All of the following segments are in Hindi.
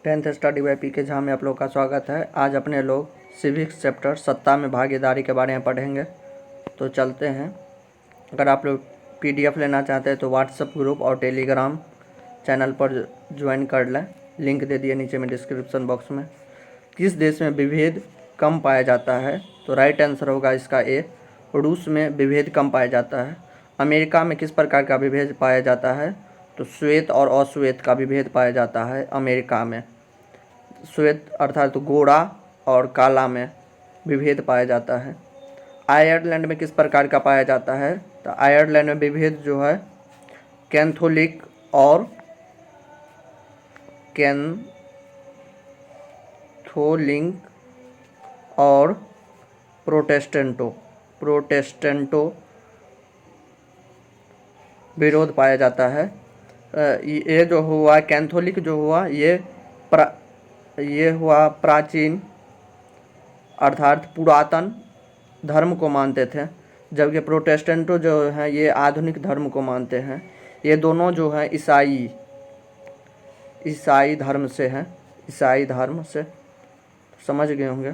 10th स्टडी बाय पी के झा में आप लोग का स्वागत है। आज अपने लोग सिविक्स चैप्टर सत्ता में भागीदारी के बारे में पढ़ेंगे। तो चलते हैं। अगर आप लोग पीडीएफ लेना चाहते हैं तो व्हाट्सएप ग्रुप और टेलीग्राम चैनल पर ज्वाइन कर लें। लिंक दे दिए नीचे में डिस्क्रिप्शन बॉक्स में। किस देश में विभेद कम पाया जाता है? तो राइट आंसर होगा इसका ए, रूस में विभेद कम पाया जाता है। अमेरिका में किस प्रकार का विभेद पाया जाता है? तो श्वेत और अश्वेत का विभेद पाया जाता है अमेरिका में। श्वेत अर्थात तो गोरा और काला में विभेद पाया जाता है। आयरलैंड में किस प्रकार का पाया जाता है? तो आयरलैंड में विभेद जो है कैथोलिक और प्रोटेस्टेंटो विरोध पाया जाता है। ये जो हुआ कैथोलिक जो हुआ ये हुआ प्राचीन अर्थात पुरातन धर्म को मानते थे, जबकि प्रोटेस्टेंटो जो है ये आधुनिक धर्म को मानते हैं। ये दोनों जो है ईसाई धर्म से हैं, ईसाई धर्म से, समझ गए होंगे।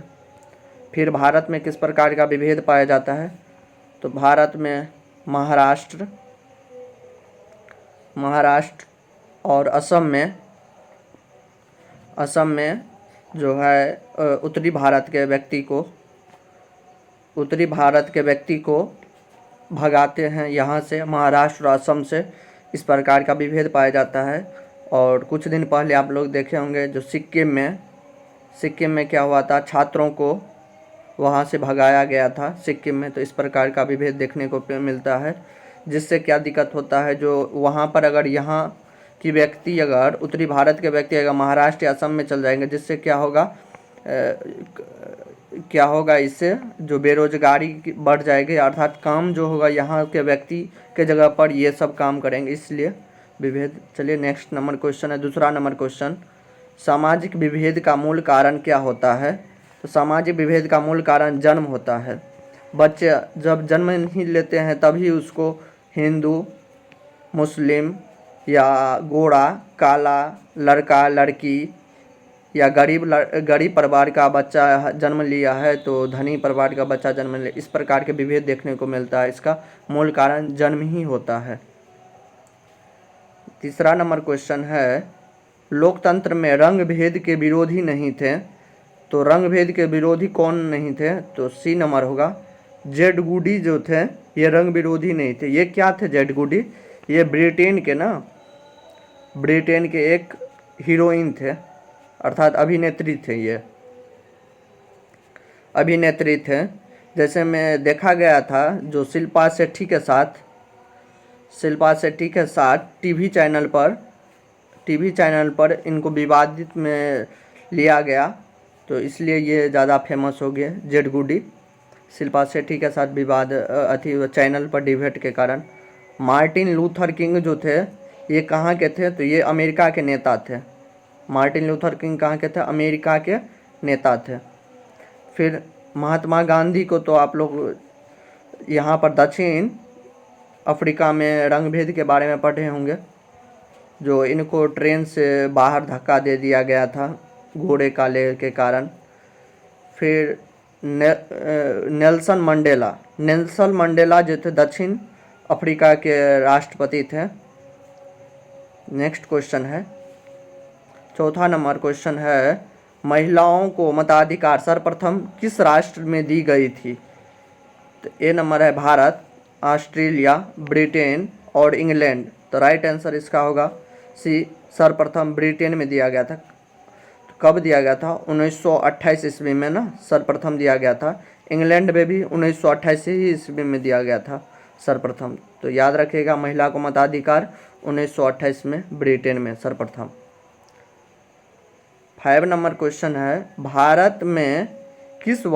फिर भारत में किस प्रकार का विभेद पाया जाता है? तो भारत में महाराष्ट्र और असम में जो है उत्तरी भारत के व्यक्ति को भगाते हैं यहाँ से, महाराष्ट्र और असम से। इस प्रकार का विभेद पाया जाता है। और कुछ दिन पहले आप लोग देखे होंगे जो सिक्किम में क्या हुआ था, छात्रों को वहाँ से भगाया गया था सिक्किम में। तो इस प्रकार का विभेद देखने को मिलता है, जिससे क्या दिक्कत होता है, जो वहाँ पर अगर यहाँ की व्यक्ति अगर उत्तरी भारत के व्यक्ति अगर महाराष्ट्र या असम में चल जाएंगे, जिससे क्या होगा इससे जो बेरोजगारी बढ़ जाएगी, अर्थात काम जो होगा यहाँ के व्यक्ति के जगह पर ये सब काम करेंगे, इसलिए विभेद। चलिए नेक्स्ट नंबर क्वेश्चन है, दूसरा नंबर क्वेश्चन, सामाजिक विभेद का मूल कारण क्या होता है? तो सामाजिक विभेद का मूल कारण जन्म होता है। बच्चे जब जन्म नहीं लेते हैं तभी उसको हिंदू, मुस्लिम या गोरा, काला, लड़का, लड़की या गरीब परिवार का बच्चा जन्म लिया है तो धनी परिवार का बच्चा जन्म लिया, इस प्रकार के विभेद देखने को मिलता है। इसका मूल कारण जन्म ही होता है। तीसरा नंबर क्वेश्चन है, लोकतंत्र में रंग भेद के विरोधी नहीं थे। तो रंग भेद के विरोधी कौन नहीं थे? तो सी नंबर होगा, जेड गुडी जो थे ये रंग विरोधी नहीं थे। ये क्या थे जेड गुडी? ये ब्रिटेन के एक हीरोइन थे, अर्थात अभिनेत्री थे। ये अभिनेत्री थे। जैसे में देखा गया था जो शिल्पा शेट्टी के साथ टीवी चैनल पर इनको विवादित में लिया गया, तो इसलिए ये ज़्यादा फेमस हो गए जेड गुडी। शिल्पा शेट्टी के साथ विवाद चैनल पर डिबेट के कारण। मार्टिन लूथर किंग जो थे ये कहाँ के थे? तो ये अमेरिका के नेता थे। मार्टिन लूथर किंग कहाँ के थे? अमेरिका के नेता थे। फिर महात्मा गांधी को तो आप लोग यहाँ पर दक्षिण अफ्रीका में रंग भेद के बारे में पढ़े होंगे, जो इनको ट्रेन से बाहर धक्का दे दिया गया था गोरे काले के कारण। फिर नेल्सन मंडेला जो थे दक्षिण अफ्रीका के राष्ट्रपति थे। नेक्स्ट क्वेश्चन है, चौथा नंबर क्वेश्चन है, महिलाओं को मताधिकार सर्वप्रथम किस राष्ट्र में दी गई थी? तो ए नंबर है भारत, ऑस्ट्रेलिया, ब्रिटेन और इंग्लैंड। तो राइट आंसर इसका होगा सी, सर्वप्रथम ब्रिटेन में दिया गया था। तो कब दिया गया था? 1928 ईस्वी में ना सर्वप्रथम दिया गया था। इंग्लैंड में भी 1928 ही ईस्वी में दिया गया था सर्वप्रथम। तो याद रखिएगा, महिला को मताधिकार 1928 में ब्रिटेन में सर्वप्रथम। 5 नंबर क्वेश्चन है, भारत में किस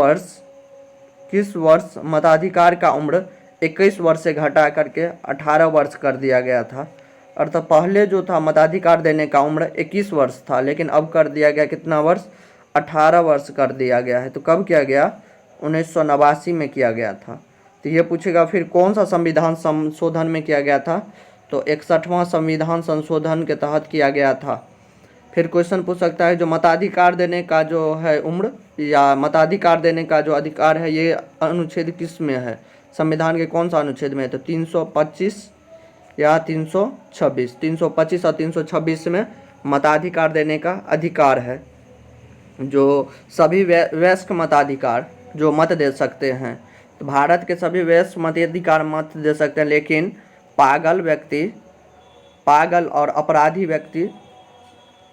वर्ष मताधिकार का उम्र 21 वर्ष से घटा करके 18 वर्ष कर दिया गया था? अर्थात पहले जो था मताधिकार देने का उम्र 21 वर्ष था, लेकिन अब कर दिया गया कितना वर्ष? 18 वर्ष कर दिया गया है। तो कब किया गया? 1989 में किया गया था। तो ये पूछेगा फिर कौन सा संविधान संशोधन में किया गया था? तो 61वां संविधान संशोधन के तहत किया गया था। फिर क्वेश्चन पूछ सकता है जो मताधिकार देने का जो है उम्र या मताधिकार देने का जो अधिकार है ये अनुच्छेद किस में है, संविधान के कौन सा अनुच्छेद में है? तो 325 या 326। 325 और 326 में मताधिकार देने का अधिकार है, जो सभी वयस्क मताधिकार जो मत दे सकते हैं। तो भारत के सभी वयस्क मताधिकार मत दे सकते हैं, लेकिन पागल और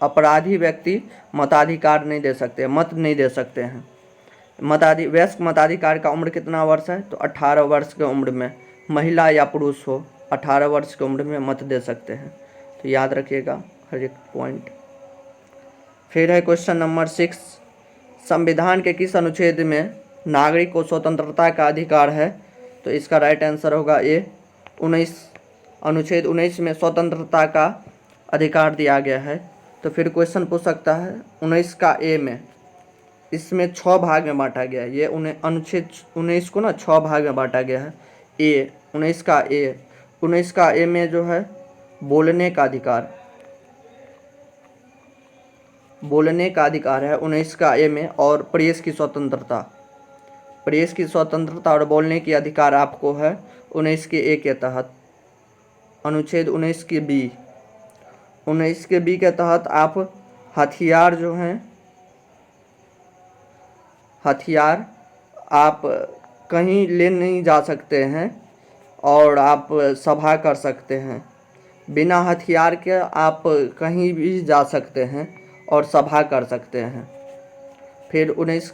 अपराधी व्यक्ति मताधिकार नहीं दे सकते, मत नहीं दे सकते हैं। वयस्क मताधिकार का उम्र कितना वर्ष है? तो 18 वर्ष की उम्र में महिला या पुरुष हो 18 वर्ष की उम्र में मत दे सकते हैं। तो याद रखिएगा हर एक पॉइंट। फिर है क्वेश्चन नंबर 6, संविधान के किस अनुच्छेद में नागरिक को स्वतंत्रता का अधिकार है? तो इसका राइट आंसर होगा ए 19। अनुच्छेद 19 में स्वतंत्रता का अधिकार दिया गया है। तो फिर क्वेश्चन पूछ सकता है 19 का ए में, इसमें 6 भाग में बांटा गया है। ये अनुच्छेद 19 को ना 6 भाग में बांटा गया है। 19 का ए में जो है बोलने का अधिकार है 19 का ए में, और प्रेस की स्वतंत्रता और बोलने की अधिकार आपको है 19 के ए के तहत। अनुच्छेद 19 के बी के तहत आप हथियार जो हैं, हथियार आप कहीं ले नहीं जा सकते हैं और आप सभा कर सकते हैं। बिना हथियार के आप कहीं भी जा सकते हैं और सभा कर सकते हैं। फिर 19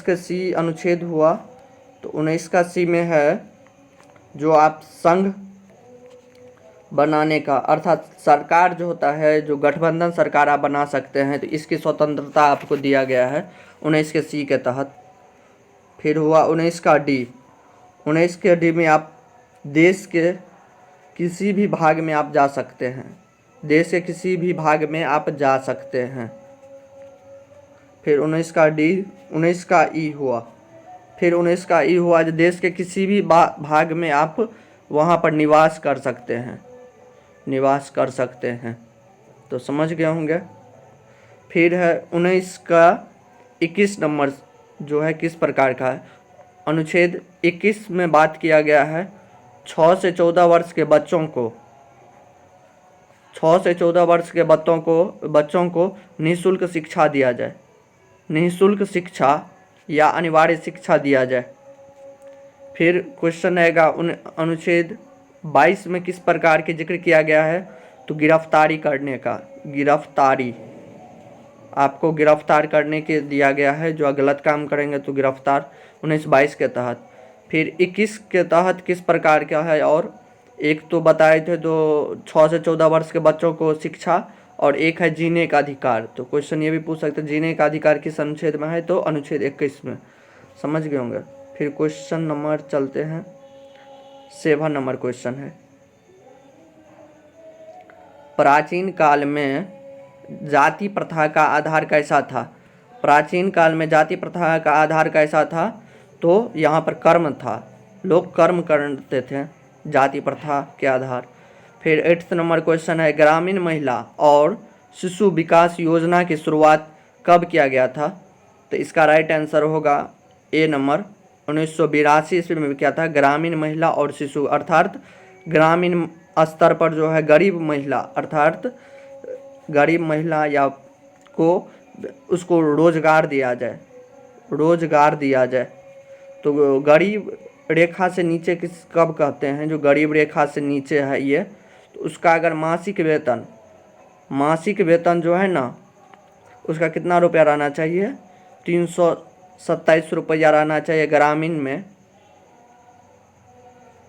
के सी अनुच्छेद हुआ। तो 19 का सी में है जो आप संघ बनाने का, अर्थात सरकार जो होता है, जो गठबंधन सरकार आप बना सकते हैं, तो इसकी स्वतंत्रता आपको दिया गया है 19 के सी के तहत। फिर हुआ 19 का डी। 19 के डी में आप देश के किसी भी भाग में आप जा सकते हैं, देश के किसी भी भाग में आप जा सकते हैं। फिर 19 का डी। 19 का ई हुआ। फिर 19 का ई हुआ जो देश के किसी भी भाग में आप वहाँ पर निवास कर सकते हैं। तो समझ गए होंगे। फिर है 19 का 21 नंबर जो है किस प्रकार का है? अनुच्छेद 21 में बात किया गया है 6 से 14 वर्ष के बच्चों को निःशुल्क शिक्षा दिया जाए, निःशुल्क शिक्षा या अनिवार्य शिक्षा दिया जाए। फिर क्वेश्चन आएगा अनुच्छेद 22 में किस प्रकार के जिक्र किया गया है? तो गिरफ्तारी करने का, आपको गिरफ्तार करने के दिया गया है, जो गलत काम करेंगे तो गिरफ्तार 19-22 के तहत। फिर 21 के तहत किस प्रकार का है? और एक तो बताए थे जो 6 से 14 वर्ष के बच्चों को शिक्षा, और एक है जीने का अधिकार। तो क्वेश्चन ये भी पूछ सकते हैं जीने का अधिकार किस अनुच्छेद में है? तो अनुच्छेद 21 में। समझ गए होंगे। फिर क्वेश्चन नंबर चलते हैं 7 नंबर क्वेश्चन है, प्राचीन काल में जाति प्रथा का आधार कैसा था? प्राचीन काल में जाति प्रथा का आधार कैसा था? तो यहाँ पर कर्म था, लोग कर्म करते थे जाति प्रथा के आधार। फिर 8 नंबर क्वेश्चन है, ग्रामीण महिला और शिशु विकास योजना की शुरुआत कब किया गया था? तो इसका राइट आंसर होगा ए नंबर 1982 ईस्वी में किया था। ग्रामीण महिला और शिशु अर्थात ग्रामीण स्तर पर जो है गरीब महिला, अर्थात गरीब महिला या को उसको रोजगार दिया जाए। तो गरीब रेखा से नीचे किस कब कहते हैं? जो गरीब रेखा से नीचे है ये, तो उसका अगर मासिक वेतन जो है ना, उसका कितना रुपया रहना चाहिए? 327 रुपया रहना चाहिए ग्रामीण में,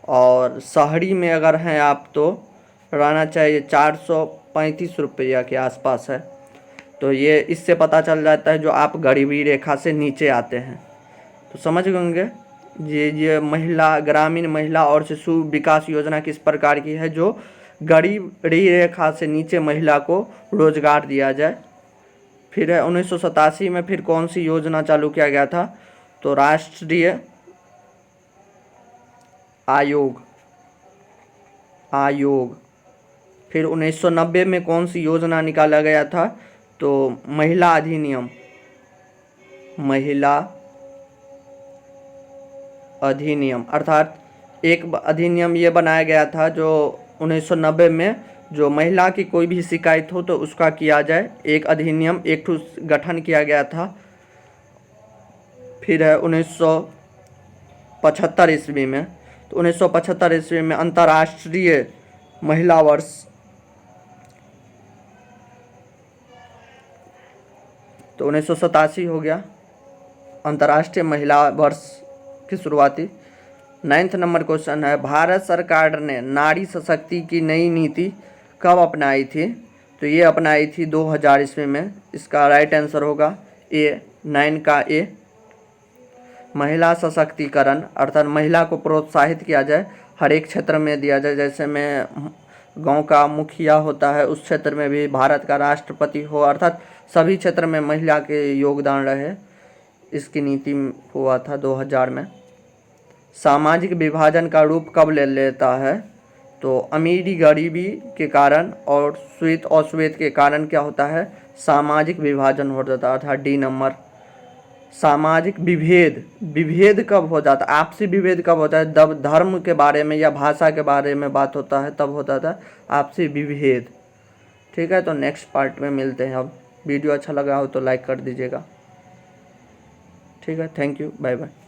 और शहरी में अगर हैं आप तो रहना चाहिए 435 रुपया के आसपास है। तो ये इससे पता चल जाता है जो आप गरीबी रेखा से नीचे आते हैं। तो समझ गए होंगे ये ग्रामीण महिला और शिशु विकास योजना किस प्रकार की है? जो गरीबी रेखा से नीचे महिला को रोजगार दिया जाए। फिर है 1987 में फिर कौन सी योजना चालू किया गया था? तो राष्ट्रीय आयोग। फिर 1990 में कौन सी योजना निकाला गया था? तो महिला अधिनियम, महिला अधिनियम, अर्थात एक अधिनियम ये बनाया गया था जो 1990 में जो महिला की कोई भी शिकायत हो तो उसका किया जाए, एक अधिनियम एक ठो गठन किया गया था। फिर है 1975 ईस्वी में, तो 1975 ईस्वी में अंतर्राष्ट्रीय महिला वर्ष, तो 1987 हो गया अंतर्राष्ट्रीय महिला वर्ष की शुरुआती। 9th नंबर क्वेश्चन है, भारत सरकार ने नारी सशक्ति की नई नीति कब अपनाई थी? तो ये अपनाई थी 2000 ईस्वी में। इसका राइट आंसर होगा ए, 9 का ए। महिला सशक्तिकरण अर्थात महिला को प्रोत्साहित किया जाए, हर एक क्षेत्र में दिया जाए, जैसे में गांव का मुखिया होता है उस क्षेत्र में भी भारत का राष्ट्रपति हो, अर्थात सभी क्षेत्र में महिला के योगदान रहे, इसकी नीति हुआ था 2000 में। सामाजिक विभाजन का रूप कब ले लेता है? तो अमीरी गरीबी के कारण और श्वेत और श्वेत के कारण क्या होता है? सामाजिक विभाजन हो जाता है, अर्थात डी नंबर। सामाजिक विभेद, विभेद कब हो जाता है? आपसी विभेद कब होता है? जब धर्म के बारे में या भाषा के बारे में बात होता है तब होता था आपसी विभेद। ठीक है, तो नेक्स्ट पार्ट में मिलते हैं। अब वीडियो अच्छा लगा हो तो लाइक कर दीजिएगा। ठीक है, थैंक यू, बाय बाय।